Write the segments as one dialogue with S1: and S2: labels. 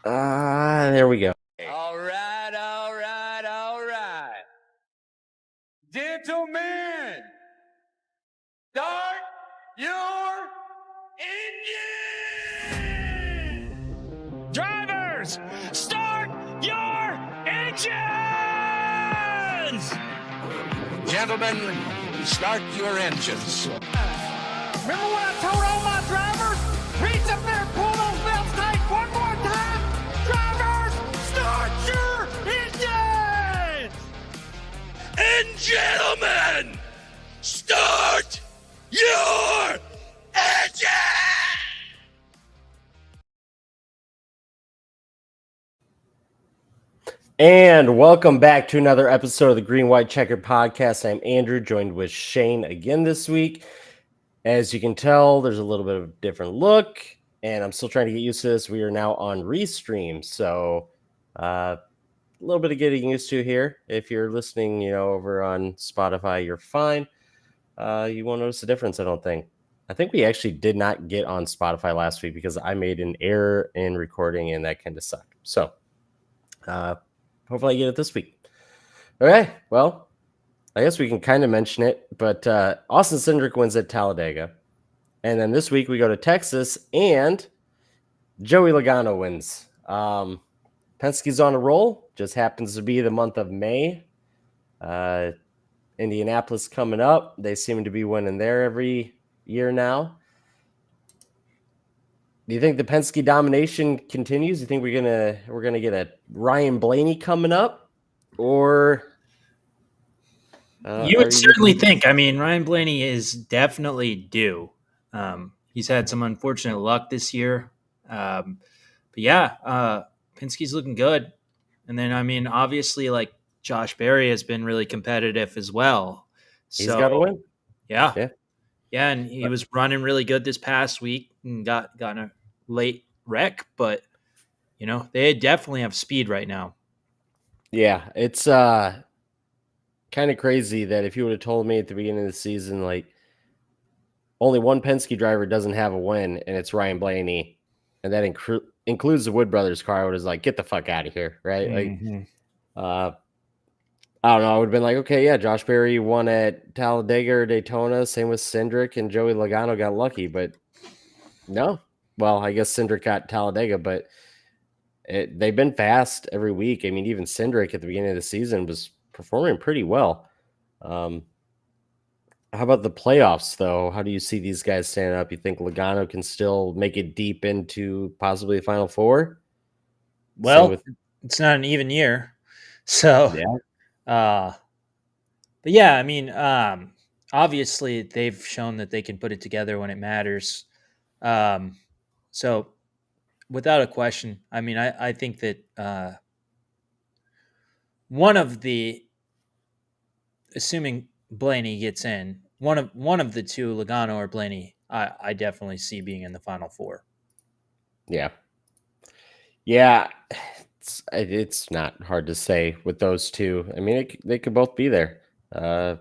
S1: There we go.
S2: All right. Gentlemen, start your engine!
S3: Drivers, start your engines!
S4: Gentlemen, start your engines.
S3: Remember what I told all my drivers? Reach up there and pull those belts tight one more time. Drivers, start your engines!
S4: And gentlemen, start your engine!
S1: And welcome back to another episode of the Green White Checkered podcast. I'm Andrew, joined with Shane again this week. As you can tell, there's a little bit of a different look, and I'm still trying to get used to this. We are now on Restream, so a little bit of getting used to here. If you're listening, over on Spotify, you're fine. You won't notice the difference, I don't think. I think we actually did not get on Spotify last week because I made an error in recording, and that kind of sucked. So, hopefully I get it this week. Okay, well, I guess we can kind of mention it, but Austin Cindric wins at Talladega. And then this week we go to Texas, and Joey Logano wins. Penske's on a roll. Just happens to be the month of May. Indianapolis coming up. They seem to be winning there every year now. Do you think the Penske domination continues? Do you think we're gonna get a Ryan Blaney coming up, or
S5: you would certainly think. I mean, Ryan Blaney is definitely due. He's had some unfortunate luck this year, but yeah, Penske's looking good. And then, I mean, obviously, like Josh Berry has been really competitive as well.
S1: He's got to win.
S5: Yeah, and he was running really good this past week and got in a late wreck, but they definitely have speed right now.
S1: Yeah, it's kind of crazy that if you would have told me at the beginning of the season, like only one Penske driver doesn't have a win, and it's Ryan Blaney, and that includes the Wood Brothers car, I would have like, get the fuck out of here, right?
S5: Mm-hmm.
S1: Like, I don't know. I would have been like, okay, yeah, Josh Berry won at Talladega or Daytona. Same with Cindric, and Joey Logano got lucky, but no. Well, I guess Cindric got Talladega, but they've been fast every week. I mean, even Cindric at the beginning of the season was performing pretty well. How about the playoffs, though? How do you see these guys standing up? You think Logano can still make it deep into possibly the Final Four?
S5: Well, it's not an even year, so
S1: yeah.
S5: But yeah, I mean, obviously they've shown that they can put it together when it matters. So without a question, I mean, I think that one of the, assuming Blaney gets in, one of the two, Logano or Blaney, I definitely see being in the Final Four.
S1: Yeah, it's not hard to say with those two. I mean, they could both be there. They're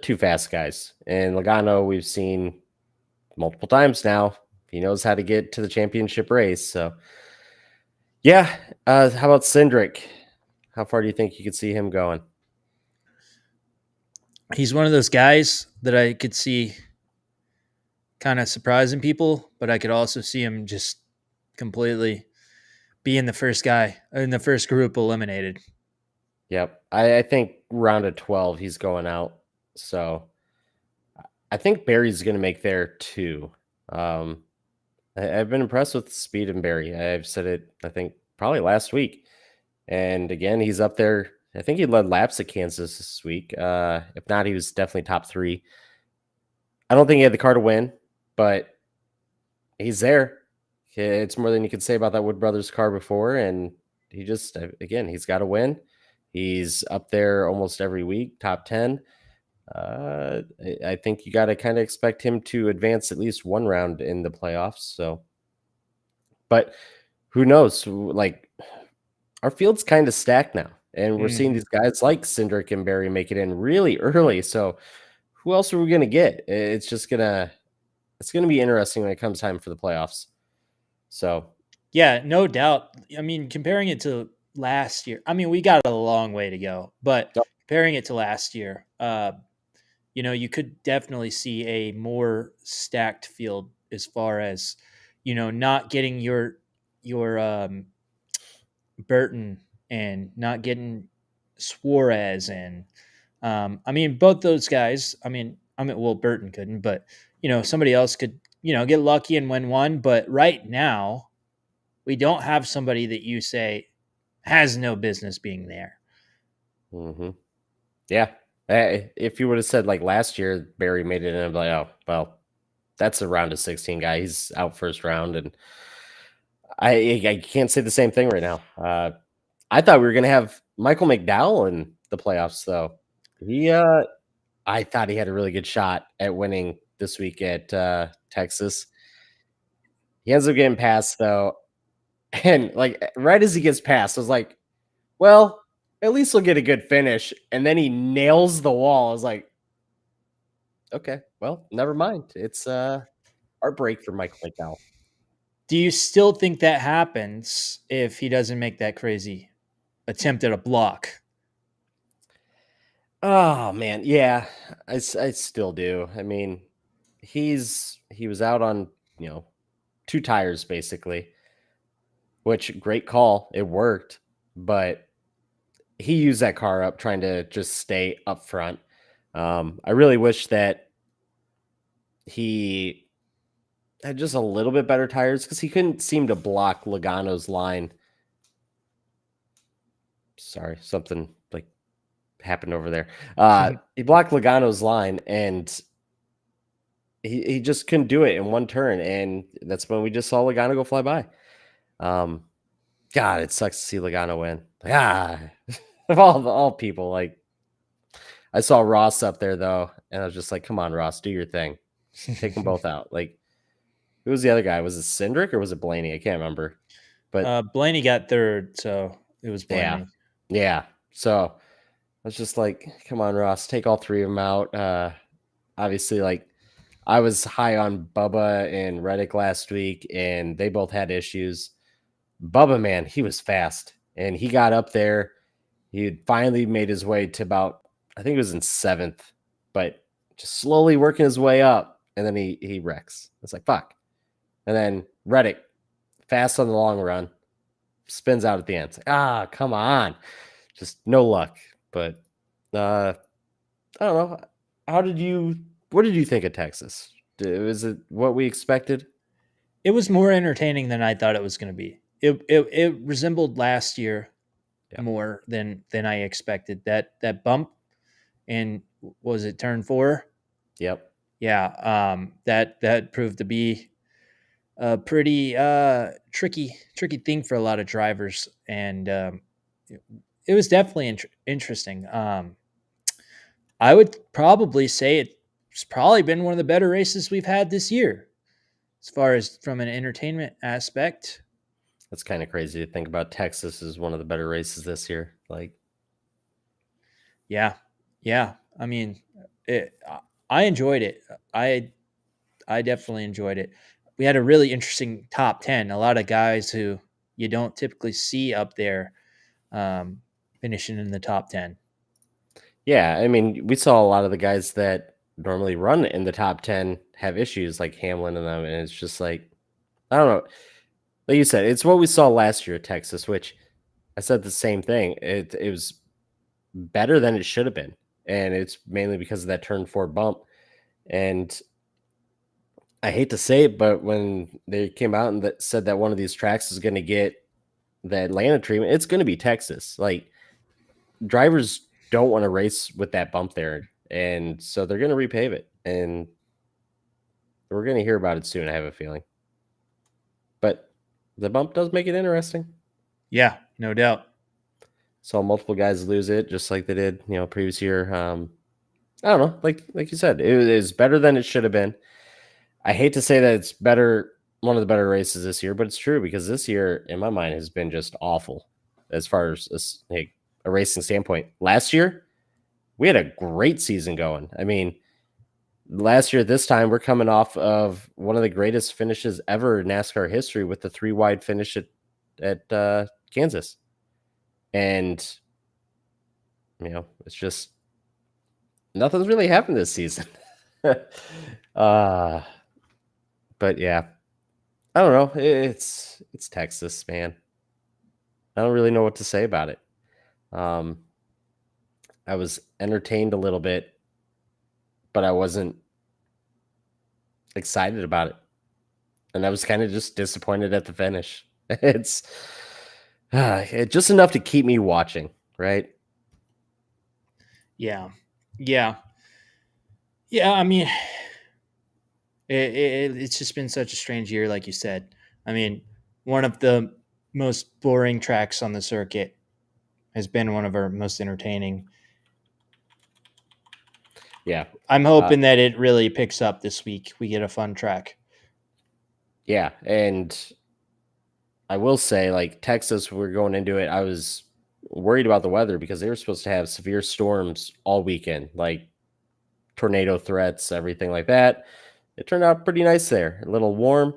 S1: two fast guys, and Logano we've seen multiple times now. He knows how to get to the championship race. So, yeah. How about Cindric? How far do you think you could see him going?
S5: He's one of those guys that I could see kind of surprising people, but I could also see him just completely being the first guy in the first group eliminated.
S1: Yep. I think round of 12, he's going out. So I think Barry's going to make there too. I've been impressed with the speed of Barry. I've said it, I think, probably last week. And again, he's up there. I think he led laps at Kansas this week. If not, he was definitely top 3. I don't think he had the car to win, but he's there. It's more than you could say about that Wood Brothers car before. And he just, again, he's got to win. He's up there almost every week, top 10. I think you got to kind of expect him to advance at least one round in the playoffs. So, but who knows? Like, our field's kind of stacked now, and we're seeing these guys like Cindric and Berry make it in really early. So, who else are we going to get? It's gonna be interesting when it comes time for the playoffs. So,
S5: Yeah, no doubt. I mean, comparing it to last year, I mean, we got a long way to go, but
S1: Yep.
S5: comparing it to last year, you could definitely see a more stacked field as far as, not getting your Burton and not getting Suarez and I mean both those guys. I mean, well, Burton couldn't, but somebody else could get lucky and win one. But right now, we don't have somebody that you say has no business being there.
S1: Hmm. Yeah. If you would have said like last year, Barry made it, and I'm like, oh, well, that's a round of 16 guy. He's out first round, and I can't say the same thing right now. I thought we were gonna have Michael McDowell in the playoffs, though. He, I thought he had a really good shot at winning this week at Texas. He ends up getting passed though, and like right as he gets passed, I was like, well, at least he'll get a good finish. And then he nails the wall. I was like, okay, well, never mind. It's heartbreak for Michael McDowell.
S5: Do you still think that happens if he doesn't make that crazy attempt at a block?
S1: Oh man, yeah, I still do. I mean, he was out on you know 2 tires basically, which great call. It worked, but he used that car up trying to just stay up front. I really wish that he had just a little bit better tires because he couldn't seem to block Logano's line. Sorry, something like happened over there. He blocked Logano's line and he just couldn't do it in one turn. And that's when we just saw Logano go fly by. God, it sucks to see Logano win. Of all people, like I saw Ross up there though, and I was just like, come on, Ross, do your thing. Take them both out. Like, who was the other guy? Was it Cindric or was it Blaney? I can't remember. But
S5: Blaney got third, so it was Blaney.
S1: yeah. So I was just like, come on, Ross, take all 3 of them out. Obviously, like I was high on Bubba and Reddick last week, and they both had issues. Bubba, man, he was fast, and he got up there. He had finally made his way to about, I think it was in 7th, but just slowly working his way up, and then he wrecks. It's like, fuck. And then Reddick, fast on the long run, spins out at the end. It's like, come on. Just no luck. But I don't know. What did you think of Texas? Was it what we expected?
S5: It was more entertaining than I thought it was going to be. It resembled last year more than I expected. That bump in, was it turn 4?
S1: Yep.
S5: Yeah. That proved to be a pretty tricky thing for a lot of drivers, and it was definitely interesting. I would probably say it's probably been one of the better races we've had this year, as far as from an entertainment aspect.
S1: That's kind of crazy to think about. Texas is one of the better races this year. Like,
S5: yeah. I mean, I enjoyed it. I definitely enjoyed it. We had a really interesting top 10. A lot of guys who you don't typically see up there finishing in the top 10.
S1: yeah, I mean, we saw a lot of the guys that normally run in the top 10 have issues like Hamlin and them. And it's just like, I don't know. Like you said, it's what we saw last year at Texas, which I said the same thing. It was better than it should have been. And it's mainly because of that turn 4 bump. And I hate to say it, but when they came out and said that one of these tracks is going to get the Atlanta treatment, it's going to be Texas. Like, drivers don't want to race with that bump there. And so they're going to repave it. And we're going to hear about it soon, I have a feeling. But the bump does make it interesting.
S5: Yeah, no doubt.
S1: Saw multiple guys lose it, just like they did, previous year. I don't know, like you said, it is better than it should have been. I hate to say that it's better, one of the better races this year, but it's true because this year, in my mind, has been just awful as far as a racing standpoint. Last year, we had a great season going. I mean, last year, this time, we're coming off of one of the greatest finishes ever in NASCAR history with the 3 wide finish at at Kansas. And, it's just nothing's really happened this season. But yeah, I don't know. It's Texas, man. I don't really know what to say about it. I was entertained a little bit, but I wasn't excited about it. And I was kind of just disappointed at the finish. It's just enough to keep me watching, right?
S5: Yeah. I mean, it's just been such a strange year, like you said. I mean, one of the most boring tracks on the circuit has been one of our most entertaining.
S1: Yeah.
S5: I'm hoping that it really picks up this week. We get a fun track.
S1: Yeah. And I will say, like, Texas, we're going into it. I was worried about the weather because they were supposed to have severe storms all weekend, like tornado threats, everything like that. It turned out pretty nice there. A little warm.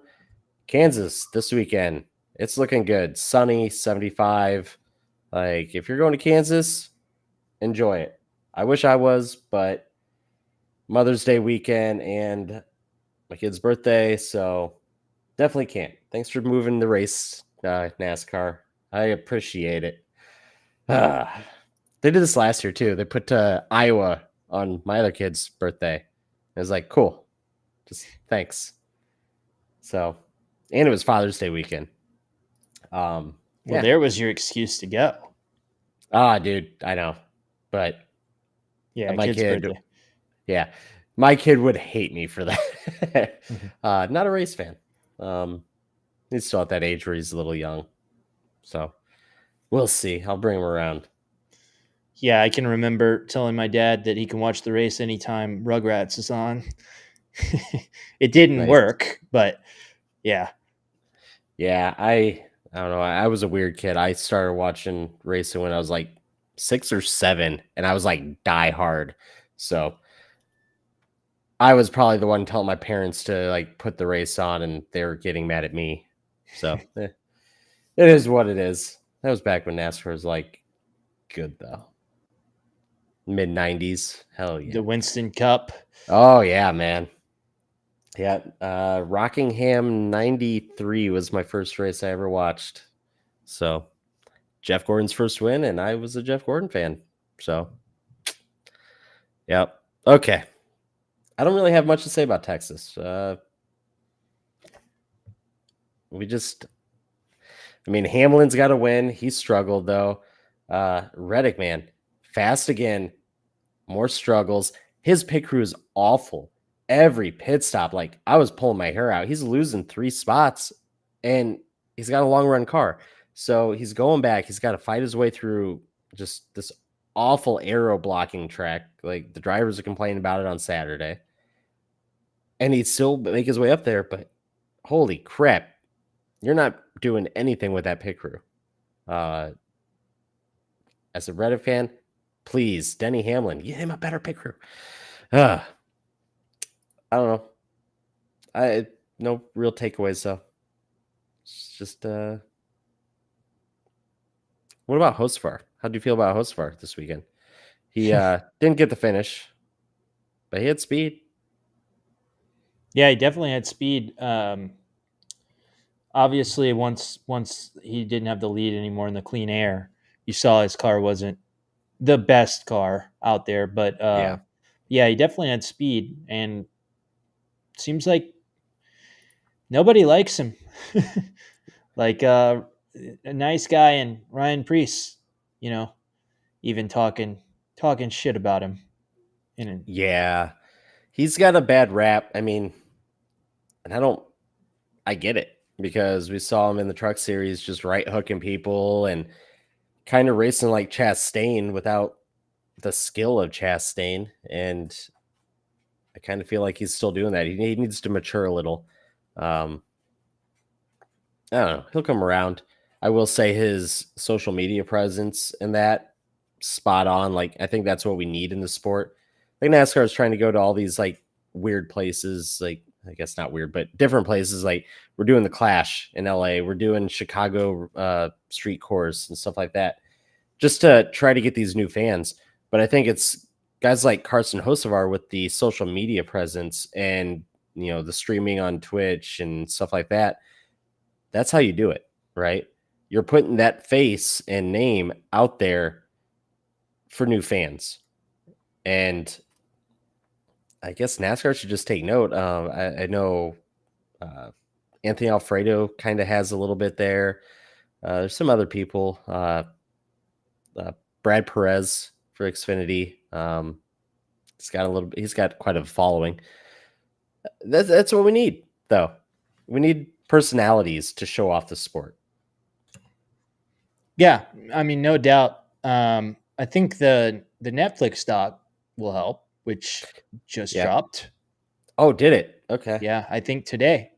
S1: Kansas this weekend, it's looking good. Sunny, 75. Like, if you're going to Kansas, enjoy it. I wish I was, but Mother's Day weekend and my kid's birthday, so definitely can't. Thanks for moving the race, NASCAR. I appreciate it. They did this last year, too. They put Iowa on my other kid's birthday. I was like, cool. Just thanks. So, and it was Father's Day weekend.
S5: Well,
S1: Yeah.
S5: there was your excuse to go.
S1: Dude, I know. But
S5: Yeah,
S1: my
S5: kid's
S1: kid,
S5: birthday.
S1: yeah, my kid would hate me for that. Not a race fan. He's still at that age where he's a little young. So we'll see. I'll bring him around.
S5: Yeah, I can remember telling my dad that he can watch the race anytime Rugrats is on. It didn't
S1: Nice.
S5: work, but yeah.
S1: Yeah, I don't know. I was a weird kid. I started watching racing when I was like 6 or 7, and I was like die hard. So I was probably the one telling my parents to like put the race on, and they were getting mad at me. So it is what it is. That was back when NASCAR was like good though. Mid 90s. Hell yeah.
S5: The Winston Cup.
S1: Oh yeah, man. Yeah, Rockingham 93 was my first race I ever watched. So Jeff Gordon's first win, and I was a Jeff Gordon fan. So, yep. Okay. I don't really have much to say about Texas. Hamlin's got to win. He struggled, though. Reddick, man, fast again. More struggles. His pit crew is awful. Every pit stop, like, I was pulling my hair out. He's losing 3 spots, and he's got a long run car. So he's going back. He's got to fight his way through just this awful aero blocking track. Like, the drivers are complaining about it on Saturday. And he'd still make his way up there, but holy crap, you're not doing anything with that pit crew. As a Reddit fan, please, Denny Hamlin, get him a better pit crew. I don't know. No real takeaways though. It's just what about Hosfar? How do you feel about Hosfar this weekend? He didn't get the finish, but he had speed.
S5: Yeah, he definitely had speed. Obviously, once he didn't have the lead anymore in the clean air, you saw his car wasn't the best car out there. But yeah, he definitely had speed, and seems like nobody likes him. Like a nice guy and Ryan Preece, even talking shit about him.
S1: Yeah, he's got a bad rap. I mean, and I get it because we saw him in the truck series just right hooking people and kind of racing like Chastain without the skill of Chastain. And I kind of feel like he's still doing that. He needs to mature a little. I don't know. He'll come around. I will say his social media presence and that spot on. Like, I think that's what we need in the sport. Like, NASCAR is trying to go to all these like weird places. Like, I guess not weird, but different places. Like we're doing the Clash in LA, we're doing Chicago street course and stuff like that, just to try to get these new fans. But I think it's guys like Carson Hocevar with the social media presence and the streaming on Twitch and stuff like that. That's how you do it, right? You're putting that face and name out there for new fans. And I guess NASCAR should just take note. I know Anthony Alfredo kind of has a little bit there. There's some other people. Brad Perez for Xfinity. He's got quite a following. That's what we need, though. We need personalities to show off the sport.
S5: Yeah, I mean, no doubt. I think the Netflix doc will help, which just dropped.
S1: Oh, did it? Okay.
S5: Yeah, I think today.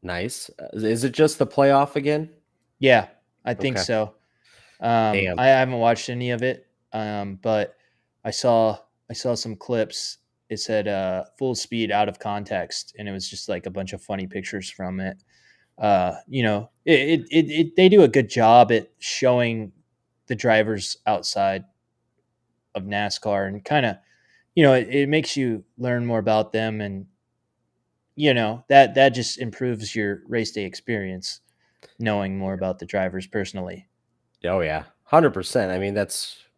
S1: Nice. Is it just the playoff again?
S5: Yeah, I think so.
S1: Damn.
S5: I haven't watched any of it, but I saw some clips. It said full speed out of context, and it was just like a bunch of funny pictures from it. They do a good job at showing the drivers outside of NASCAR and kind of, it makes you learn more about them, and that just improves your race day experience, knowing more about the drivers personally.
S1: Oh yeah, 100%. I mean,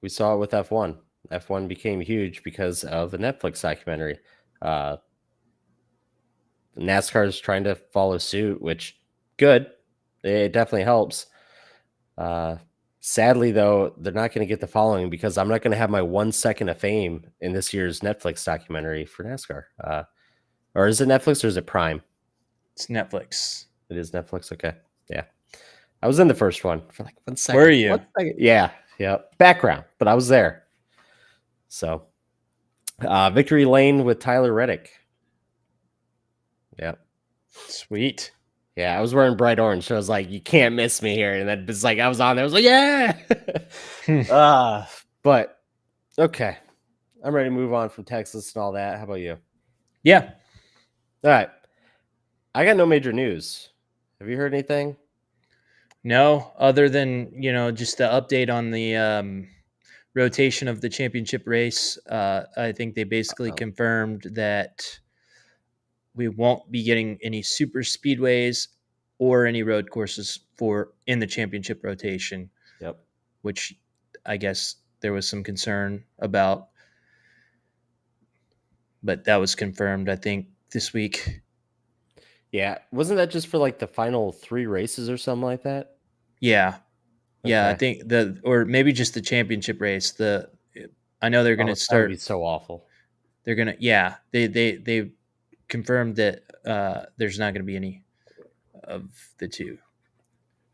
S1: we saw it with F1. F1 became huge because of the Netflix documentary. NASCAR is trying to follow suit, which good. It definitely helps. Sadly, though, they're not going to get the following because I'm not going to have my 1 second of fame in this year's Netflix documentary for NASCAR. Or is it Netflix or is it Prime?
S5: It's Netflix.
S1: It is Netflix. Okay. Yeah. I was in the first one for like 1 second.
S5: Were you?
S1: 1 second. Yeah. Background, but I was there. So, Victory Lane with Tyler Reddick. Yeah.
S5: Sweet.
S1: Yeah, I was wearing bright orange, so I was like, "You can't miss me here." And then it's like I was on there. I was like, "Yeah." But okay, I'm ready to move on from Texas and all that. How about you?
S5: Yeah.
S1: All right, I got no major news. Have you heard anything?
S5: No, other than just the update on the rotation of the championship race. I think they basically confirmed that we won't be getting any super speedways or any road courses in the championship rotation.
S1: Yep.
S5: Which I guess there was some concern about, but that was confirmed, I think, this week.
S1: Yeah. Wasn't that just for like the final 3 races or something like that?
S5: Yeah. Yeah. I
S1: Okay.
S5: think or maybe just the championship race. I know they're going to
S1: That would
S5: start.
S1: be so awful.
S5: They're going to, they confirmed that there's not going to be any of the 2.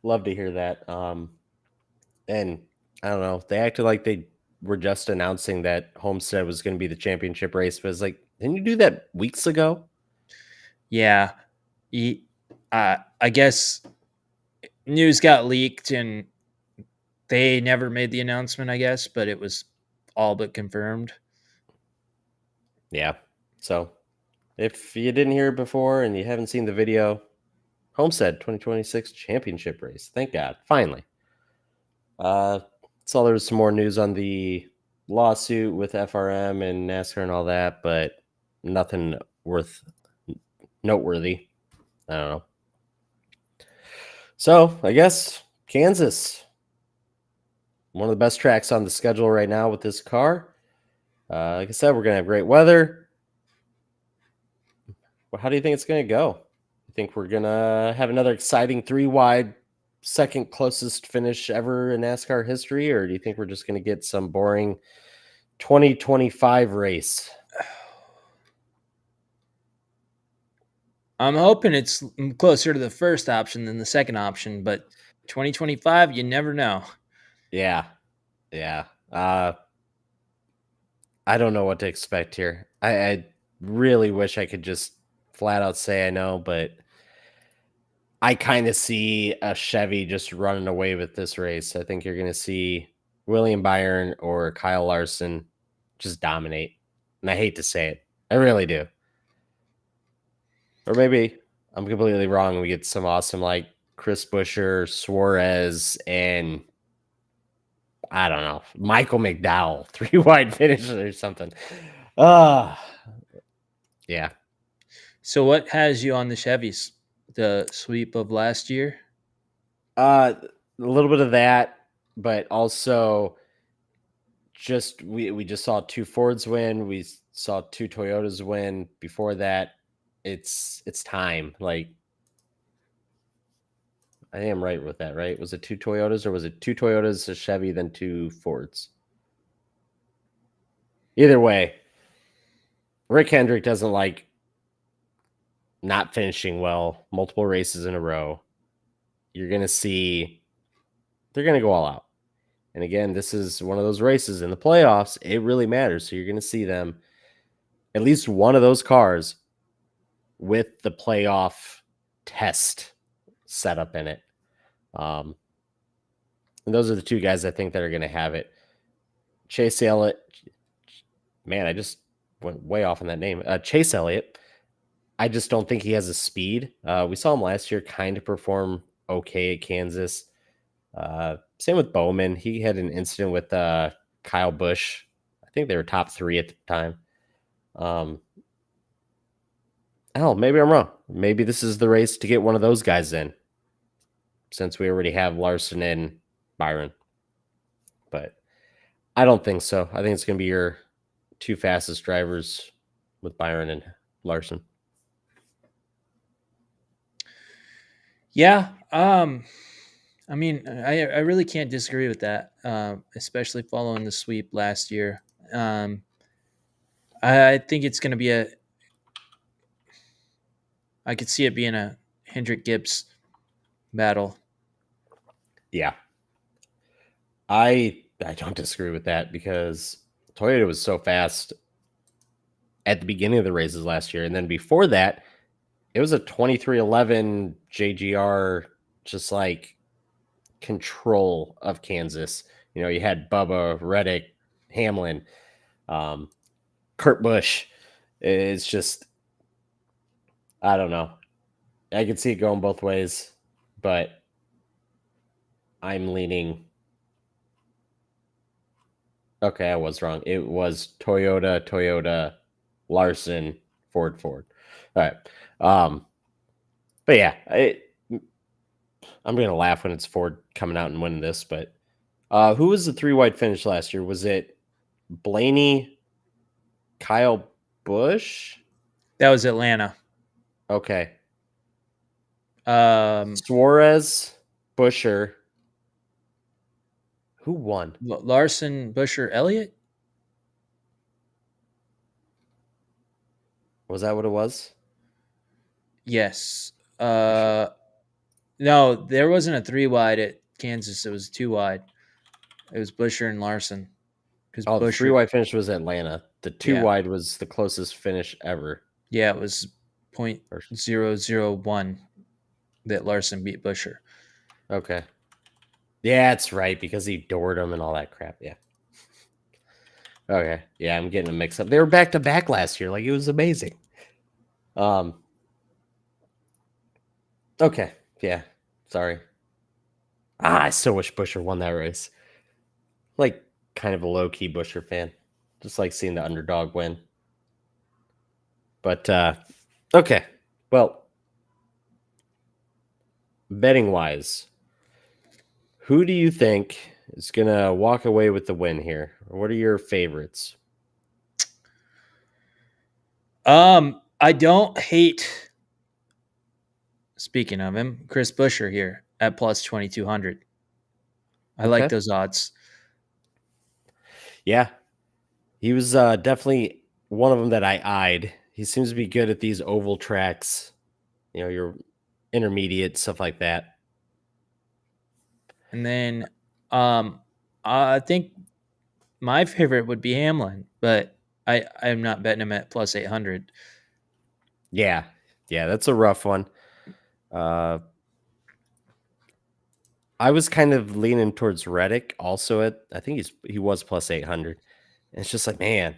S1: Love to hear that. And I don't know. They acted like they were just announcing that Homestead was going to be the championship race, but it's like, didn't you do that weeks ago?
S5: Yeah. I guess news got leaked and they never made the announcement, I guess, but it was all but confirmed.
S1: Yeah. So if you didn't hear it before and you haven't seen the video, Homestead 2026 championship race. Thank God. Finally. Saw there was some more news on the lawsuit with FRM and NASCAR and all that, but nothing noteworthy. I don't know. So I guess Kansas, one of the best tracks on the schedule right now with this car. Like I said, we're going to have great weather. Well, how do you think it's going to go? You think we're going to have another exciting 3-wide, second closest finish ever in NASCAR history? Or do you think we're just going to get some boring 2025 race?
S5: I'm hoping it's closer to the first option than the second option, but 2025, you never know.
S1: Yeah. I don't know what to expect here. I really wish I could just flat out say I know, but I kind of see a Chevy just running away with this race. I think you're going to see William Byron or Kyle Larson just dominate. And I hate to say it. I really do. Or maybe I'm completely wrong and we get some awesome like Chris Buescher, Suarez, and I don't know, Michael McDowell, 3 wide finish or something. Yeah.
S5: So what has you on the Chevys? The sweep of last year?
S1: A little bit of that, but also just we just saw 2 Fords win. We saw 2 Toyotas win. Before that, it's time. Like I am right with that, right? Was it 2 Toyotas or was it 2 Toyotas, a Chevy, then 2 Fords? Either way, Rick Hendrick doesn't like not finishing well multiple races in a row. You're going to see they're going to go all out. And again, this is one of those races in the playoffs. It really matters. So you're going to see them, at least one of those cars with the playoff test setup in it. And those are the 2 guys I think that are going to have it. Chase Elliott. Man, I just went way off on that name. Chase Elliott. I just don't think he has a speed. We saw him last year kind of perform okay at Kansas. Same with Bowman. He had an incident with Kyle Busch. I think they were top 3 at the time. Hell, maybe I'm wrong. Maybe this is the race to get one of those guys in, since we already have Larson and Byron. But I don't think so. I think it's going to be your 2 fastest drivers with Byron and Larson.
S5: Yeah. I mean, I really can't disagree with that, especially following the sweep last year. I think it's going to be I could see it being a Hendrick Gibbs battle.
S1: Yeah. I don't disagree with that because Toyota was so fast at the beginning of the races last year. And then before that, it was a 23-11 JGR, just like control of Kansas. You know, you had Bubba, Reddick, Hamlin, Kurt Busch. It's just, I don't know. I could see it going both ways, but I'm leaning. Okay, I was wrong. It was Toyota, Larson, Ford. All right. But yeah, I'm going to laugh when it's Ford coming out and winning this, but who was the 3 wide finish last year? Was it Blaney, Kyle Busch?
S5: That was Atlanta.
S1: Okay.
S5: Suarez,
S1: Buescher. Who won?
S5: Larson, Buescher, Elliott?
S1: Was that what it was?
S5: Yes. No, there wasn't a 3 wide at Kansas. It was 2 wide. It was Buescher and Larson.
S1: Oh, the 3 wide finish was Atlanta. The 2 wide was the closest finish ever.
S5: Yeah, it was 0.001 that Larson beat Buescher.
S1: Okay. Yeah, that's right, because he doored him and all that crap. Yeah. Okay. Yeah, I'm getting a mix up. They were back to back last year. Like, it was amazing. Okay. Yeah. Sorry. I so wish Buescher won that race. Like, kind of a low-key Buescher fan. Just like seeing the underdog win. But, okay. Well, betting-wise, who do you think is going to walk away with the win here? What are your favorites?
S5: I don't hate, speaking of him, Chris Buescher here at plus 2,200. I like those odds.
S1: Yeah. He was definitely one of them that I eyed. He seems to be good at these oval tracks, you know, your intermediate, stuff like that.
S5: And then I think my favorite would be Hamlin, but I'm not betting him at plus 800.
S1: Yeah. Yeah, that's a rough one. I was kind of leaning towards Reddick also I think he was plus 800. And it's just like, man,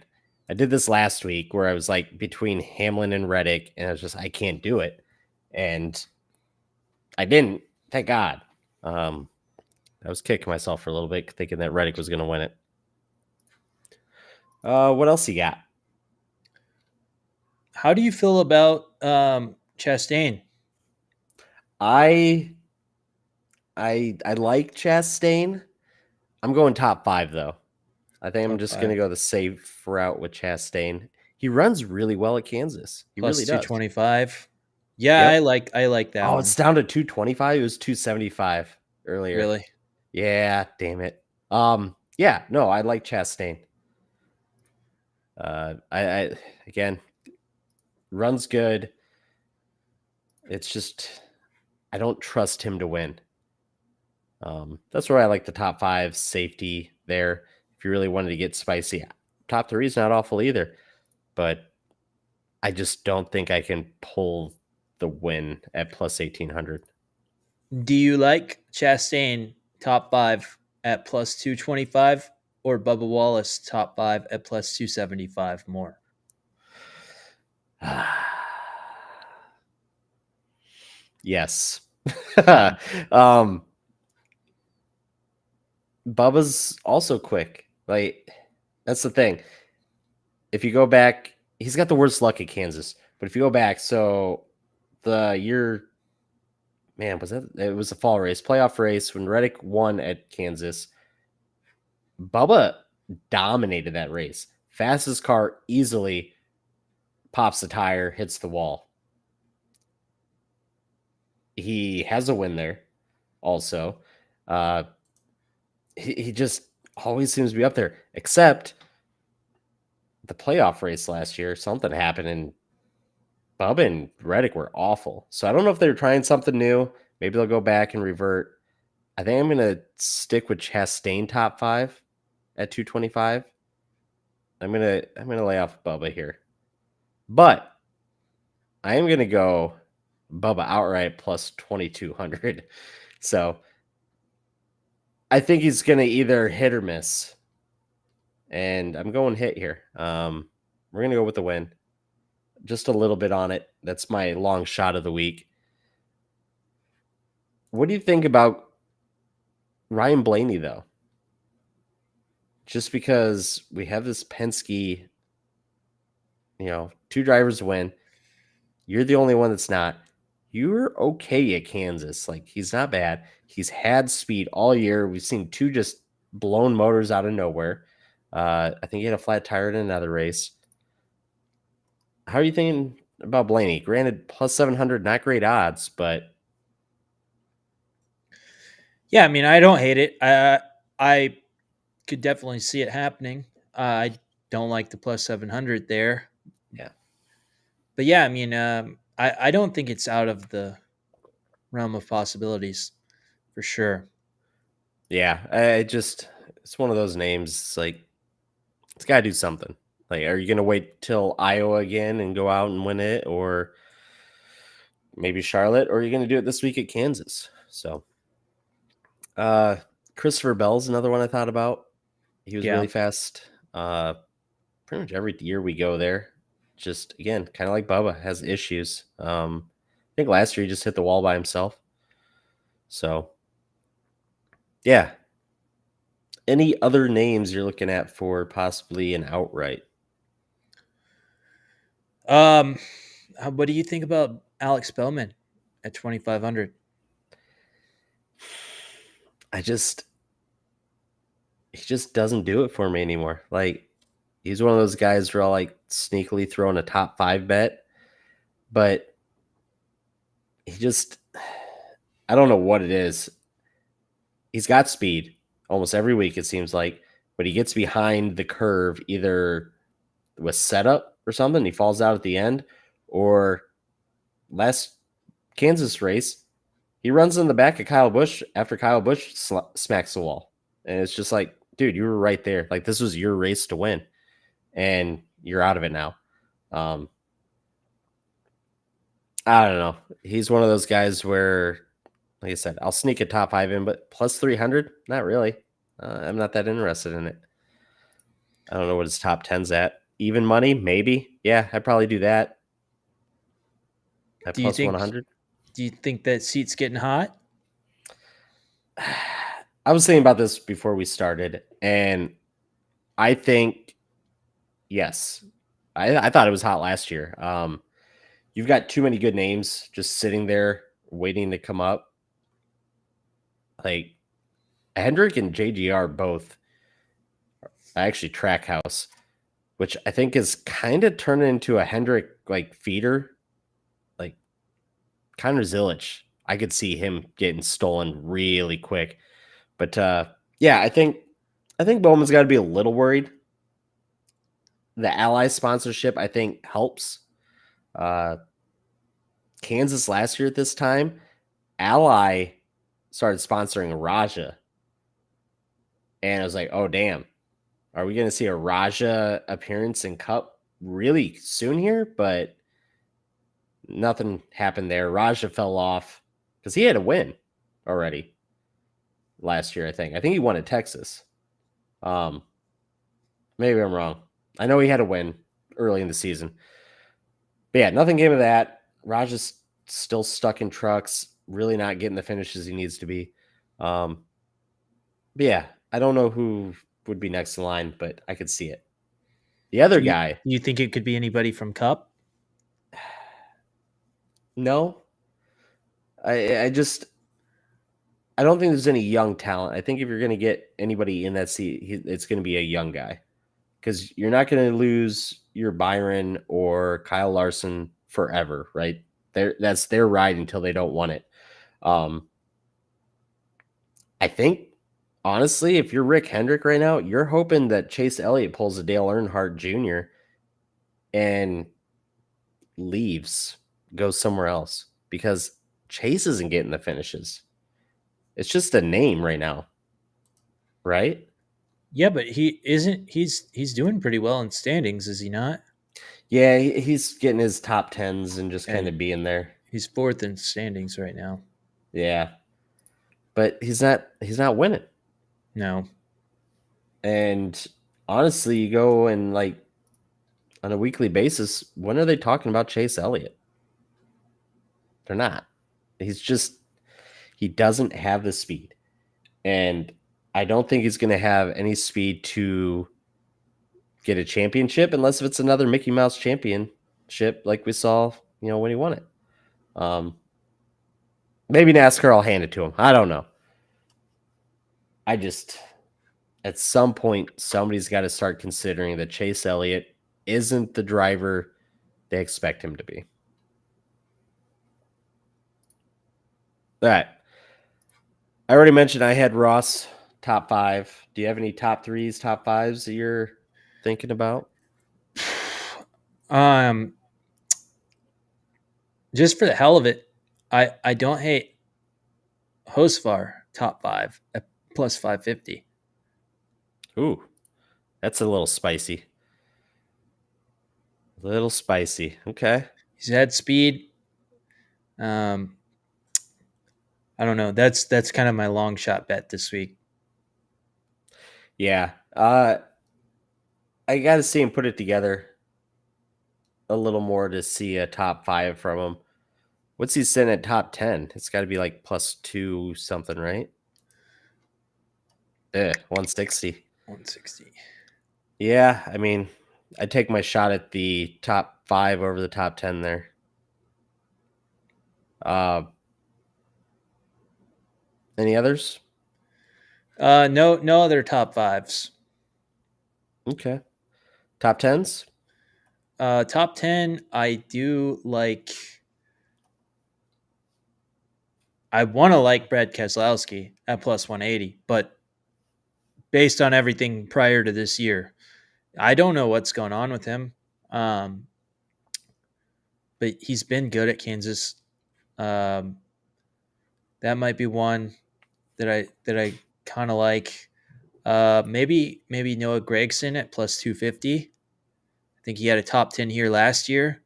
S1: I did this last week where I was like between Hamlin and Reddick, and I was just, I can't do it. And I didn't, thank God. I was kicking myself for a little bit thinking that Reddick was going to win it. What else you got?
S5: How do you feel about Chastain?
S1: I like Chastain. I'm going top 5 though. I think I'm
S5: Top
S1: just
S5: 5.
S1: going to go the safe route with Chastain. He runs really well at Kansas. He
S5: Plus
S1: really does.
S5: 225. Yeah,
S1: Yep.
S5: I like that
S1: Oh,
S5: one.
S1: it's down to 225. It was 275 earlier.
S5: Really?
S1: Yeah, damn it. Yeah, no, I like Chastain. I again, runs good. It's just I don't trust him to win. That's where I like the top 5 safety there. If you really wanted to get spicy, top 3 is not awful either, but I just don't think I can pull the win at plus 1800.
S5: Do you like Chastain top 5 at plus 225 or Bubba Wallace top 5 at plus 275 more?
S1: Yes. Bubba's also quick. Like, that's the thing. If you go back, he's got the worst luck at Kansas. But if you go back, so the year, man, was that? It was a fall race, playoff race when Reddick won at Kansas. Bubba dominated that race. Fastest car easily pops the tire, hits the wall. He has a win there also. He just always seems to be up there, except the playoff race last year. Something happened and Bubba and Reddick were awful. So I don't know if they're trying something new. Maybe they'll go back and revert. I think I'm going to stick with Chastain top 5 at 225. I'm going to lay off Bubba here. But I am going to go Bubba outright plus 2200. So I think he's going to either hit or miss. And I'm going hit here. We're going to go with the win. Just a little bit on it. That's my long shot of the week. What do you think about Ryan Blaney, though? Just because we have this Penske, 2 drivers win. You're the only one that's not. You're okay at Kansas. Like, he's not bad. He's had speed all year. We've seen 2 just blown motors out of nowhere. I think he had a flat tire in another race. How are you thinking about Blaney? Granted, plus 700, not great odds, but
S5: Yeah, I mean, I don't hate it. I could definitely see it happening. I don't like the plus 700 there.
S1: yeah.
S5: But yeah, I mean, I don't think it's out of the realm of possibilities for sure.
S1: Yeah, it's one of those names. It's like, it's got to do something. Like, are you going to wait till Iowa again and go out and win it? Or maybe Charlotte? Or are you going to do it this week at Kansas? So, Christopher Bell's another one I thought about. He was really fast. Pretty much every year we go there. Just, again, kind of like Bubba, has issues. I think last year he just hit the wall by himself. So, yeah. Any other names you're looking at for possibly an outright?
S5: What do you think about Alex Bellman at 2,500?
S1: He just doesn't do it for me anymore. Like, he's one of those guys where I'll like sneakily throw in a top 5 bet, but I don't know what it is. He's got speed almost every week, it seems like, but he gets behind the curve either with setup or something. He falls out at the end, or last Kansas race, he runs in the back of Kyle Busch after Kyle Busch smacks the wall. And it's just like, dude, you were right there. Like, this was your race to win, and you're out of it now. I don't know. He's one of those guys where, like I said, I'll sneak a top 5 in, but plus 300, not really. I'm not that interested in it. I don't know what his top 10's at. even money, maybe. Yeah, I'd probably do that. At
S5: Do you
S1: plus
S5: think
S1: 100.
S5: do you think that seat's getting hot?
S1: I was thinking about this before we started, and I think yes. I thought it was hot last year. You've got too many good names just sitting there waiting to come up. Like Hendrick and JGR both actually Trackhouse, which I think is kind of turning into a Hendrick like feeder, like Connor Zilic. I could see him getting stolen really quick. But yeah, I think Bowman's got to be a little worried. The Ally sponsorship, I think, helps. Kansas last year at this time, Ally started sponsoring Raja. And I was like, oh, damn. Are we going to see a Raja appearance in Cup really soon here? But nothing happened there. Raja fell off because he had a win already last year, I think. I think he won at Texas. Maybe I'm wrong. I know he had a win early in the season. But yeah, nothing came of that. Raja's still stuck in trucks, really not getting the finishes he needs to be. But yeah, I don't know who would be next in line, but I could see it. The other guy.
S5: Do you think it could be anybody from Cup?
S1: No. I don't think there's any young talent. I think if you're going to get anybody in that seat, it's going to be a young guy. Because you're not going to lose your Byron or Kyle Larson forever, right? That's their ride until they don't want it. I think, honestly, if you're Rick Hendrick right now, you're hoping that Chase Elliott pulls a Dale Earnhardt Jr. and leaves, goes somewhere else, because Chase isn't getting the finishes. It's just a name right now, right?
S5: Yeah, but he isn't. He's doing pretty well in standings, is he not?
S1: Yeah, he's getting his top tens and just kind of
S5: And
S1: being there.
S5: he's fourth in standings right now.
S1: Yeah, but he's not winning.
S5: No.
S1: And honestly, you go and like on a weekly basis, when are they talking about Chase Elliott? They're not. He doesn't have the speed. And I don't think he's going to have any speed to get a championship unless if it's another Mickey Mouse championship like we saw, when he won it. Maybe NASCAR will hand it to him. I don't know. At some point, somebody's got to start considering that Chase Elliott isn't the driver they expect him to be. All right. I already mentioned I had Ross top 5. Do you have any top 3s, top 5s that you're thinking about?
S5: Just for the hell of it, I don't hate Hosvar top 5 at plus 550.
S1: Ooh, that's a little spicy. Okay.
S5: He's had speed. I don't know. That's kind of my long shot bet this week.
S1: Yeah. I got to see him put it together a little more to see a top 5 from him. What's he sitting at top 10? It's got to be like plus 2 something, right? 160.
S5: 160.
S1: Yeah, I mean, I'd take my shot at the top 5 over the top 10 there. Any others?
S5: No other top 5s.
S1: Okay. Top 10s?
S5: Top 10, I do like. I want to like Brad Keselowski at plus 180, but based on everything prior to this year, I don't know what's going on with him. But he's been good at Kansas. That might be one that I kind of like. Maybe Noah Gragson at plus 250. I think he had a top 10 here last year.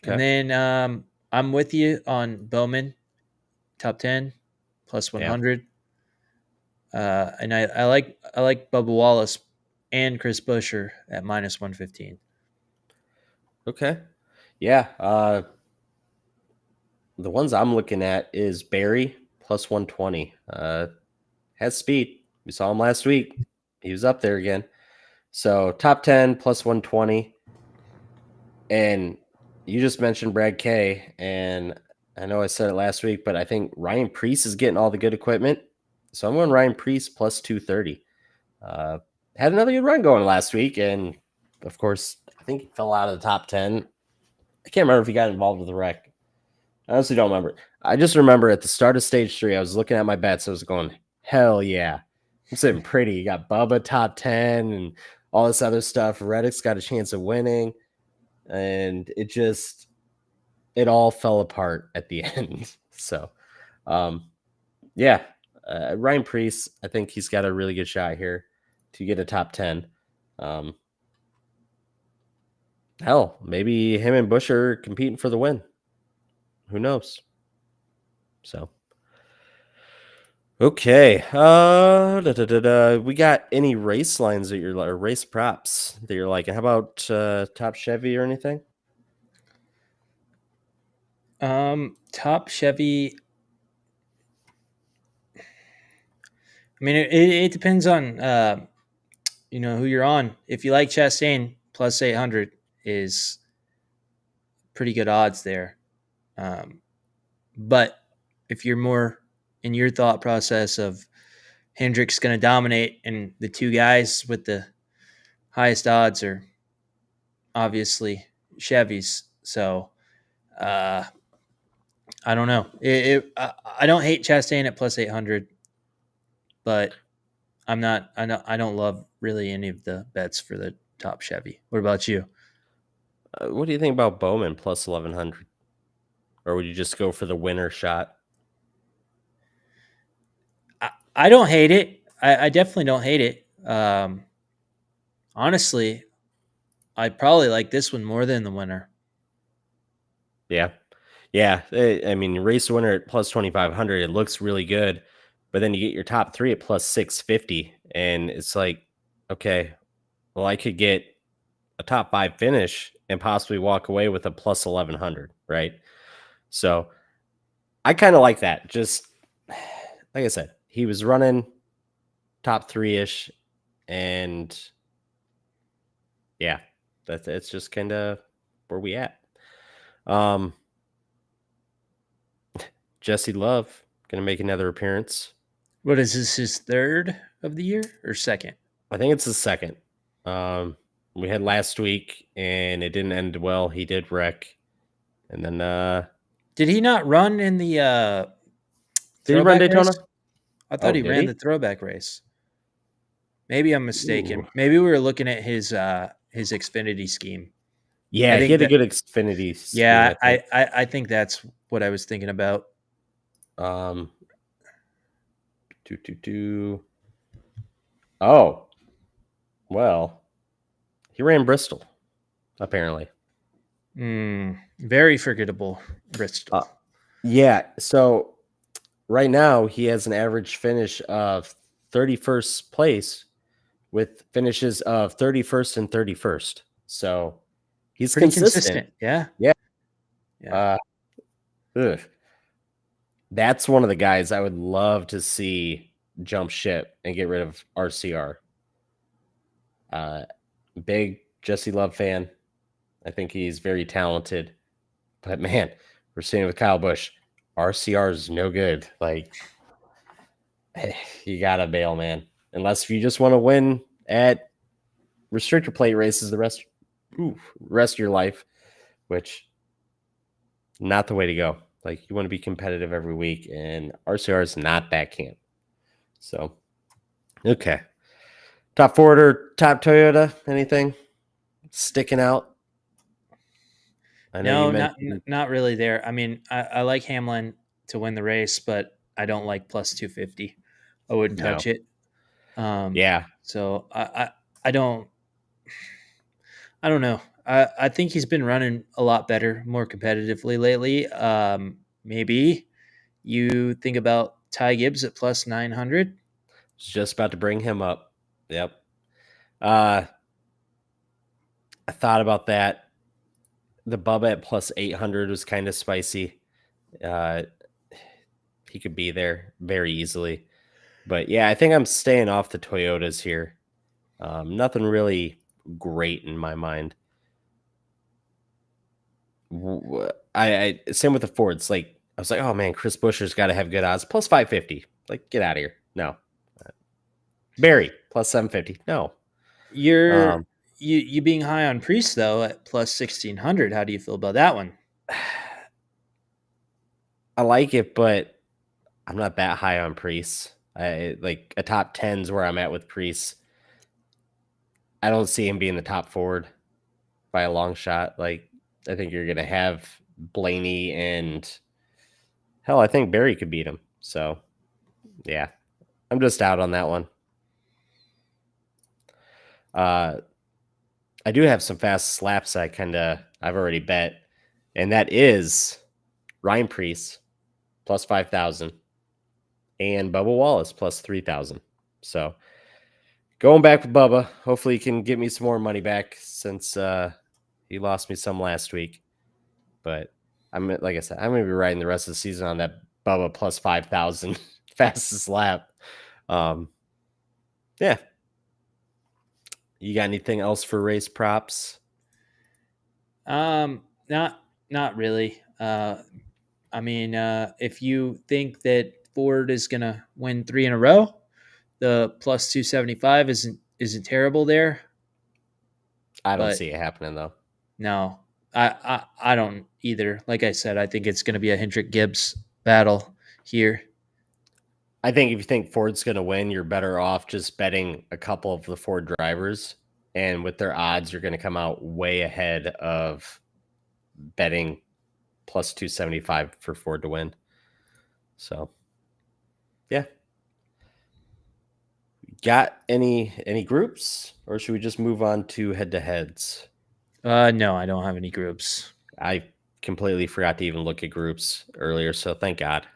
S5: Okay. And then I'm with you on Bowman, top 10, plus 100. Yeah. And I like Bubba Wallace and Chris Buescher at minus 115.
S1: Okay. Yeah. The ones I'm looking at is Barry plus 120. Has speed. We saw him last week. He was up there again. So top 10 plus 120. And you just mentioned Brad K. And I know I said it last week, but I think Ryan Preece is getting all the good equipment. So I'm going Ryan Preece plus 230. Had another good run going last week. And of course, I think he fell out of the top 10. I can't remember if he got involved with the wreck. I honestly don't remember. I just remember at the start of stage 3, I was looking at my bets. I was going, hell yeah. I'm sitting pretty. You got Bubba top 10 and all this other stuff. Reddick's got a chance of winning. And it all fell apart at the end. So, yeah. Ryan Preece, I think he's got a really good shot here to get a top 10. Hell, maybe him and Bush are competing for the win. Who knows? So, okay. We got any race lines that you're or race props that you're like? How about top Chevy or anything?
S5: Top Chevy. I mean, it depends on who you're on. If you like Chastain, plus 800 is pretty good odds there. But if you're more in your thought process of Hendrick's going to dominate, and the two guys with the highest odds are obviously Chevys. So I don't know. I don't hate Chastain at plus 800, but I don't love really any of the bets for the top Chevy. What about you?
S1: What do you think about Bowman plus 1100? Or would you just go for the winner shot?
S5: I don't hate it. I definitely don't hate it. Honestly, I probably like this one more than the winner.
S1: Yeah. Yeah. I mean, race winner at plus 2,500, it looks really good. But then you get your top 3 at plus 650. And it's like, okay, well, I could get a top 5 finish and possibly walk away with a plus 1,100, right? So I kind of like that. Just like I said, he was running top 3-ish. And yeah, it's just kind of where we at. Jesse Love going to make another appearance.
S5: What is this, his third of the year or second?
S1: I think it's the second. We had last week and it didn't end well. He did wreck. And then
S5: did he not run in the
S1: did he run Daytona?
S5: Race? I thought he ran the throwback race. Maybe I'm mistaken. Ooh. Maybe we were looking at his Xfinity scheme.
S1: Yeah, he had a good Xfinity scheme.
S5: Yeah, I think that's what I was thinking about.
S1: Oh, well, he ran Bristol, apparently.
S5: Very forgettable Bristol.
S1: Yeah, so right now he has an average finish of 31st place with finishes of 31st and 31st. So he's
S5: pretty consistent. Yeah.
S1: That's one of the guys I would love to see jump ship and get rid of RCR. Big Jesse Love fan. I think he's very talented. But man, we're seeing it with Kyle Busch. RCR is no good. Like, you gotta bail, man. Unless if you just want to win at restrictor plate races the rest of your life, which not the way to go. Like, you want to be competitive every week, and RCR is not that camp. So, okay. Top Ford or top Toyota? Anything sticking out?
S5: I know not really there. I mean, I like Hamlin to win the race, but I don't like plus 250. I wouldn't touch it.
S1: Yeah.
S5: So I don't know. I think he's been running a lot better, more competitively lately. Maybe you think about Ty Gibbs at plus 900.
S1: Just about to bring him up. Yep. I thought about that. The Bubba at plus 800 was kind of spicy. He could be there very easily. But yeah, I think I'm staying off the Toyotas here. Nothing really great in my mind. I same with the Fords. Like I was like, oh man, Chris Buescher's got to have good odds. Plus 550. Like get out of here. No. Barry plus 750. No.
S5: You're you being high on Priest though at plus 1600. How do you feel about that one?
S1: I like it, but I'm not that high on Priest. I like a top 10's where I'm at with Priest. I don't see him being the top forward by a long shot. Like I think you're gonna have Blaney and hell, I think Barry could beat him. So yeah, I'm just out on that one. I do have some fast slaps I've already bet, and that is Ryan Preece plus 5,000 and Bubba Wallace plus 3,000. So going back with Bubba, hopefully he can get me some more money back since he lost me some last week. But like I said, I'm gonna be riding the rest of the season on that Bubba plus 5,000 fastest lap. Yeah. You got anything else for race props?
S5: Not really. I mean, if you think that Ford is gonna win 3 in a row, the plus 275 isn't terrible there.
S1: I don't see it happening though.
S5: No, I don't either. Like I said, I think it's going to be a Hendrick Gibbs battle here.
S1: I think if you think Ford's going to win, you're better off just betting a couple of the Ford drivers. And with their odds, you're going to come out way ahead of betting plus 275 for Ford to win. So, yeah. Got any groups? Or should we just move on to head-to-heads?
S5: No, I don't have any groups.
S1: I completely forgot to even look at groups earlier, so thank God.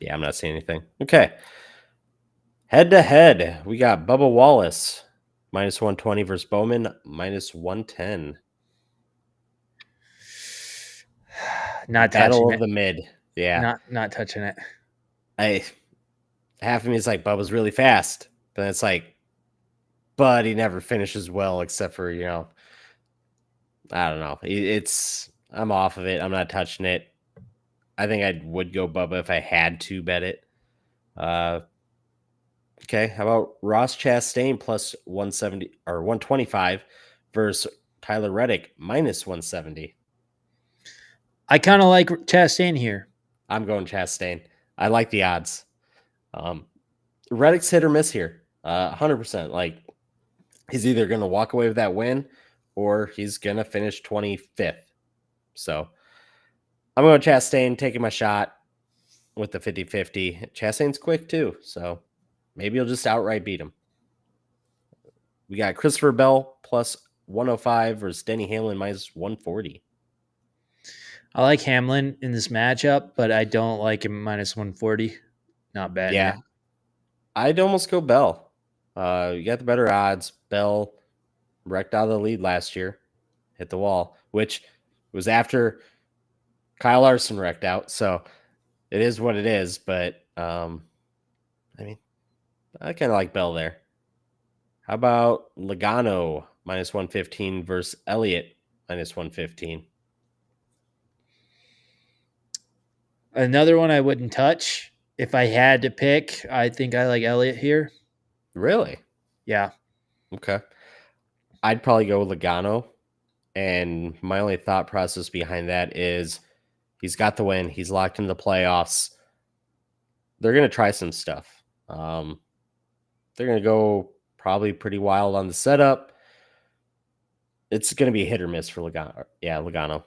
S1: Yeah, I'm not seeing anything. Okay. Head-to-head, we got Bubba Wallace, minus 120 versus Bowman, minus 110.
S5: Not
S1: Battle
S5: touching
S1: of the mid. Yeah.
S5: Not touching it.
S1: Half of me is like, Bubba's really fast. But it's like, but he never finishes well except for, I don't know. I'm off of it. I'm not touching it. I think I would go Bubba if I had to bet it. Okay, how about Ross Chastain plus 170 or 125 versus Tyler Reddick minus 170?
S5: I kind of like Chastain here.
S1: I'm going Chastain. I like the odds. Reddick's hit or miss here. 100%. Like he's either going to walk away with that win or he's going to finish 25th. So I'm going Chastain, taking my shot with the 50-50. Chastain's quick too, so maybe he'll just outright beat him. We got Christopher Bell plus 105 versus Denny Hamlin minus 140.
S5: I like Hamlin in this matchup, but I don't like him minus 140. Not bad.
S1: Yeah.
S5: Here.
S1: I'd almost go Bell. You got the better odds. Bell wrecked out of the lead last year, hit the wall, which was after Kyle Larson wrecked out. So it is what it is. But I mean, I kind of like Bell there. How about Logano minus 115 versus Elliott minus 115?
S5: Another one I wouldn't touch. If I had to pick, I think I like Elliott here.
S1: Really?
S5: Yeah.
S1: Okay. I'd probably go Logano. And my only thought process behind that is he's got the win. He's locked into the playoffs. They're going to try some stuff. They're going to go probably pretty wild on the setup. It's going to be a hit or miss for Logano. Yeah, Logano.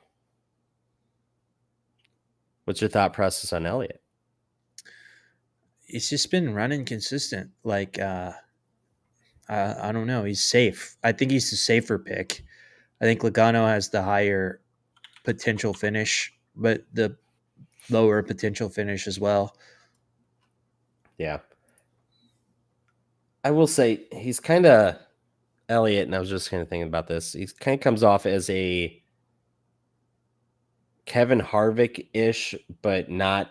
S1: What's your thought process on Elliott?
S5: He's just been running consistent. Like, I don't know. He's safe. I think he's the safer pick. I think Logano has the higher potential finish, but the lower potential finish as well.
S1: Yeah. I will say he's kind of Elliott, and I was just kind of thinking about this. He kind of comes off as a Kevin Harvick-ish, but not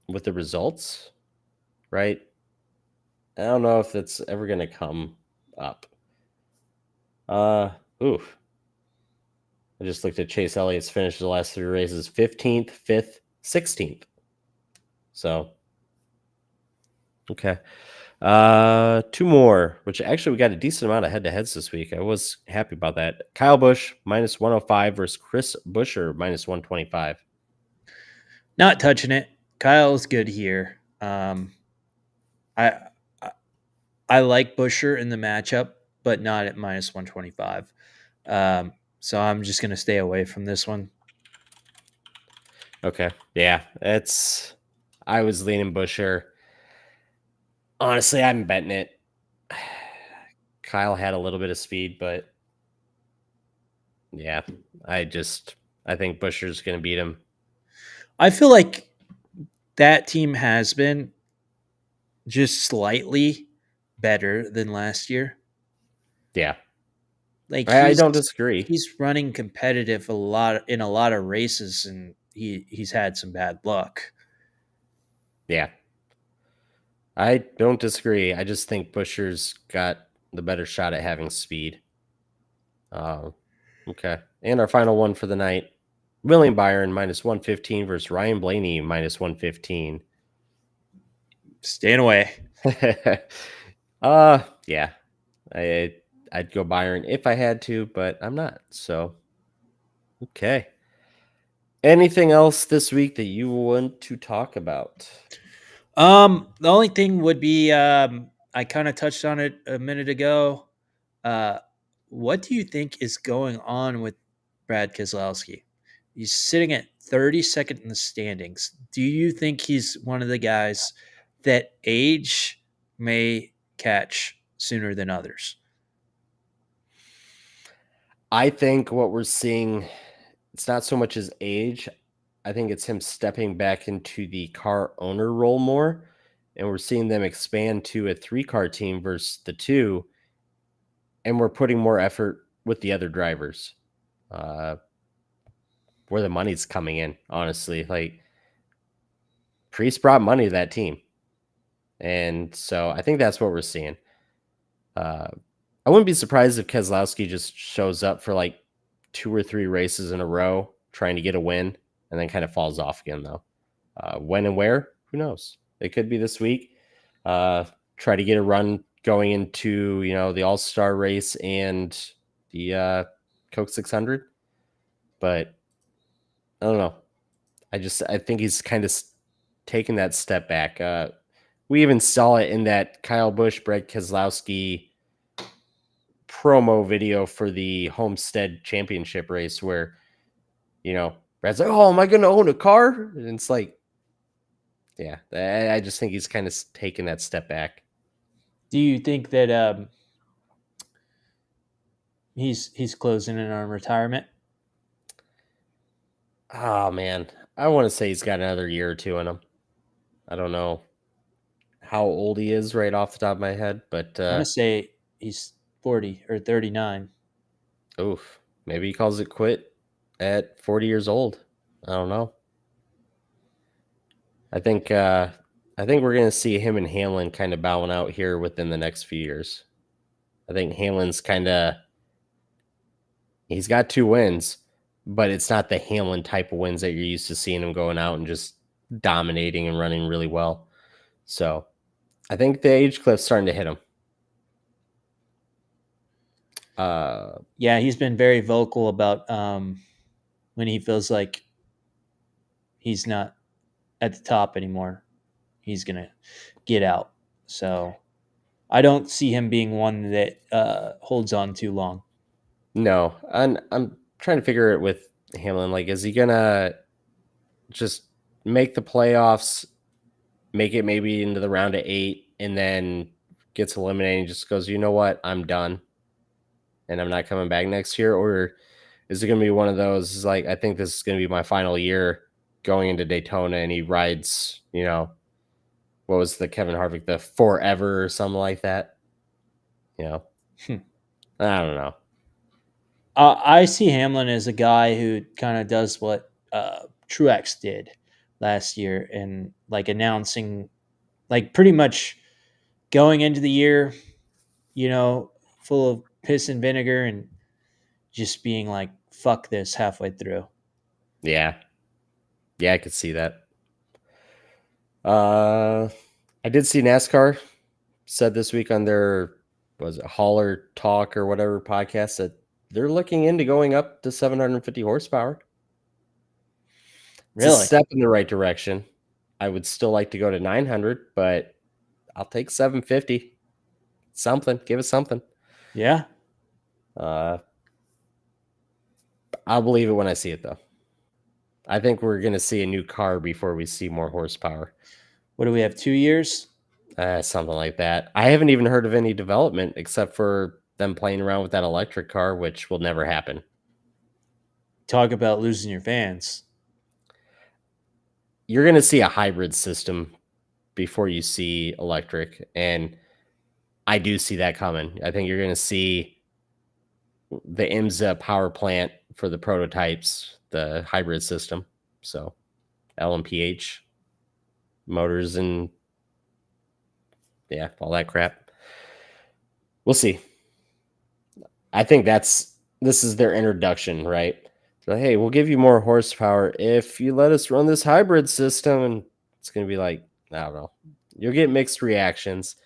S1: with the results, right? I don't know if that's ever going to come up. Oof. I just looked at Chase Elliott's finish the last 3 races: 15th, 5th, 16th. So, okay. 2 more, which actually we got a decent amount of head-to-heads this week. I was happy about that. Kyle Busch minus 105 versus Chris Buescher minus 125.
S5: Not touching it. Kyle's good here. I like Buescher in the matchup, but not at minus 125. So I'm just going to stay away from this one.
S1: Okay. Yeah, I was leaning Buescher. Honestly, I'm betting it. Kyle had a little bit of speed, but yeah, I think Buescher's going to beat him.
S5: I feel like that team has been just slightly better than last year.
S1: Yeah.
S5: Like
S1: I don't disagree.
S5: He's running competitive in a lot of races, and he's had some bad luck.
S1: Yeah. I don't disagree. I just think Buescher's got the better shot at having speed. Okay. And our final one for the night, William Byron minus 115 versus Ryan Blaney minus 115.
S5: Staying away.
S1: Yeah. I'd go Byron if I had to, but I'm not. So, okay. Anything else this week that you want to talk about?
S5: The only thing would be I kind of touched on it a minute ago. What do you think is going on with Brad Keselowski? He's sitting at 32nd in the standings. Do you think he's one of the guys that age may catch sooner than others?
S1: I think what we're seeing, it's not so much his age. I think it's him stepping back into the car owner role more. And we're seeing them expand to a 3-car team versus the 2. And we're putting more effort with the other drivers. Where the money's coming in, honestly. Like, Priest brought money to that team. And so I think that's what we're seeing. I wouldn't be surprised if Keselowski just shows up for like 2 or 3 races in a row trying to get a win and then kind of falls off again, though. When and where, who knows? It could be this week. Try to get a run going into, the All-Star race and the Coke 600. But I don't know. I think he's kind of taking that step back. We even saw it in that Kyle Busch, Brad Keselowski promo video for the Homestead Championship race where, Brad's like, oh, am I going to own a car? And it's like, yeah, I just think he's kind of taking that step back.
S5: Do you think that he's closing in on retirement?
S1: Oh, man. I want to say he's got another year or 2 in him. I don't know how old he is right off the top of my head, but
S5: I'm going to say he's 40 or 39.
S1: Oof. Maybe he calls it quit at 40 years old. I don't know. I think we're going to see him and Hamlin kind of bowing out here within the next few years. I think Hamlin's he's got 2 wins, but it's not the Hamlin type of wins that you're used to seeing him going out and just dominating and running really well. So I think the age cliff's starting to hit him.
S5: Yeah, he's been very vocal about when he feels like he's not at the top anymore, he's going to get out. So I don't see him being one that holds on too long.
S1: No, and I'm trying to figure it with Hamlin. Like, is he going to just make the playoffs, make it maybe into the round of 8, and then gets eliminated and just goes, you know what, I'm done, and I'm not coming back next year? Or is it going to be one of those, like, I think this is going to be my final year going into Daytona, and he rides, what was the Kevin Harvick, the Forever or something like that. You know, I don't know.
S5: I see Hamlin as a guy who kind of does what Truex did last year, and like announcing, like pretty much going into the year, full of piss and vinegar, and just being like, "Fuck this" halfway through.
S1: Yeah, I could see that. I did see NASCAR said this week on their Hauler Talk or whatever podcast that they're looking into going up to 750 horsepower. It's a
S5: Really?
S1: step in the right direction. I would still like to go to 900, but I'll take 750. Something. Give us something.
S5: Yeah.
S1: I'll believe it when I see it, though. I think we're going to see a new car before we see more horsepower.
S5: What do we have? 2 years?
S1: Something like that. I haven't even heard of any development except for them playing around with that electric car, which will never happen.
S5: Talk about losing your fans.
S1: You're going to see a hybrid system before you see electric, and I do see that coming. I think you're going to see the IMSA power plant for the prototypes, the hybrid system. So LMPH motors and all that crap. We'll see. I think this is their introduction, right? So, hey, we'll give you more horsepower if you let us run this hybrid system. And it's going to be like, I don't know. You'll get mixed reactions,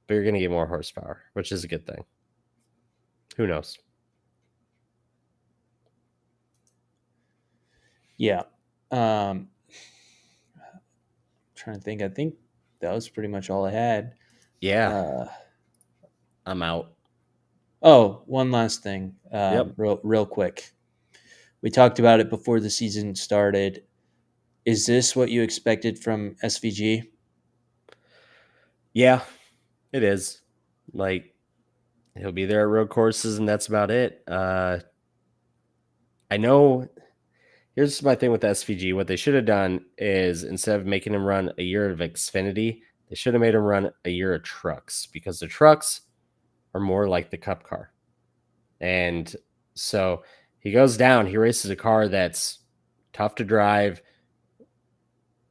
S1: but you're going to get more horsepower, which is a good thing. Who knows?
S5: Yeah. Trying to think. I think that was pretty much all I had.
S1: Yeah. I'm out.
S5: Oh, one last thing.
S1: Yep.
S5: Real quick. We talked about it before the season started. Is this what you expected from SVG?
S1: Yeah, it is. Like, he'll be there at road courses, and that's about it. I know. Here's my thing with SVG. What they should have done is, instead of making him run a year of Xfinity, they should have made him run a year of trucks, because the trucks are more like the Cup car. And so he goes down, he races a car that's tough to drive,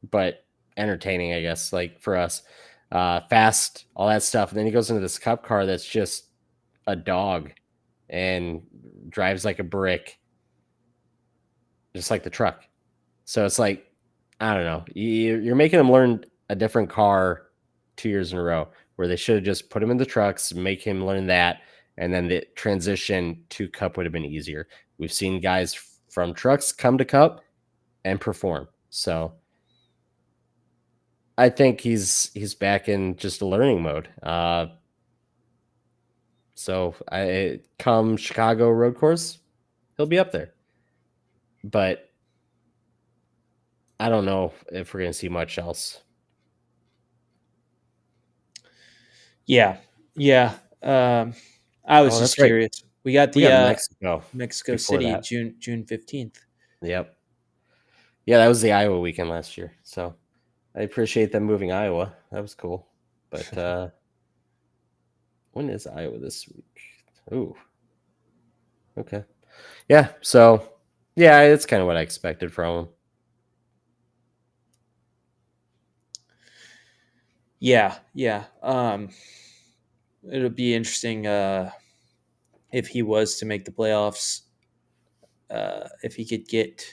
S1: but entertaining, I guess, like for us, fast, all that stuff. And then he goes into this Cup car that's just a dog and drives like a brick, just like the truck. So it's like, I don't know. You're making him learn a different car 2 years in a row, where they should have just put him in the trucks, make him learn that, and then the transition to Cup would have been easier. We've seen guys from trucks come to Cup and perform. So I think he's back in just a learning mode. So come Chicago road course, he'll be up there. But I don't know if we're going to see much else.
S5: Yeah. I was just curious. Right. We got Mexico City, that. June 15th.
S1: Yep. Yeah, that was the Iowa weekend last year. So I appreciate them moving Iowa. That was cool. But when is Iowa this week? Ooh. Okay. Yeah, so yeah, it's kind of what I expected from him.
S5: Yeah. It'll be interesting if he was to make the playoffs, if he could get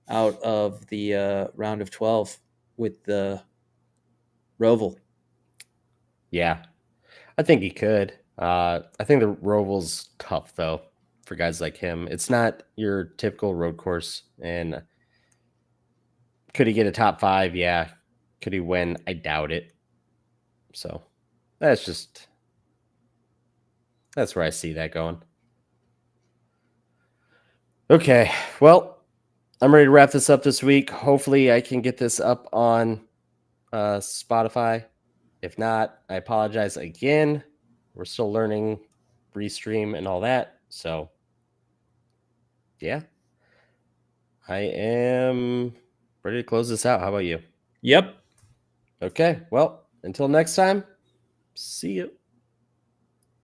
S5: out of the round of 12 with the Roval.
S1: Yeah, I think he could. I think the Roval's tough, though, for guys like him. It's not your typical road course. And could he get a top 5? Yeah. Could he win? I doubt it. So that's where I see that going. Okay. Well, I'm ready to wrap this up this week. Hopefully I can get this up on Spotify. If not, I apologize again. We're still learning Restream and all that. So, yeah. I am ready to close this out. How about you?
S5: Yep.
S1: Okay. Well, until next time, see you.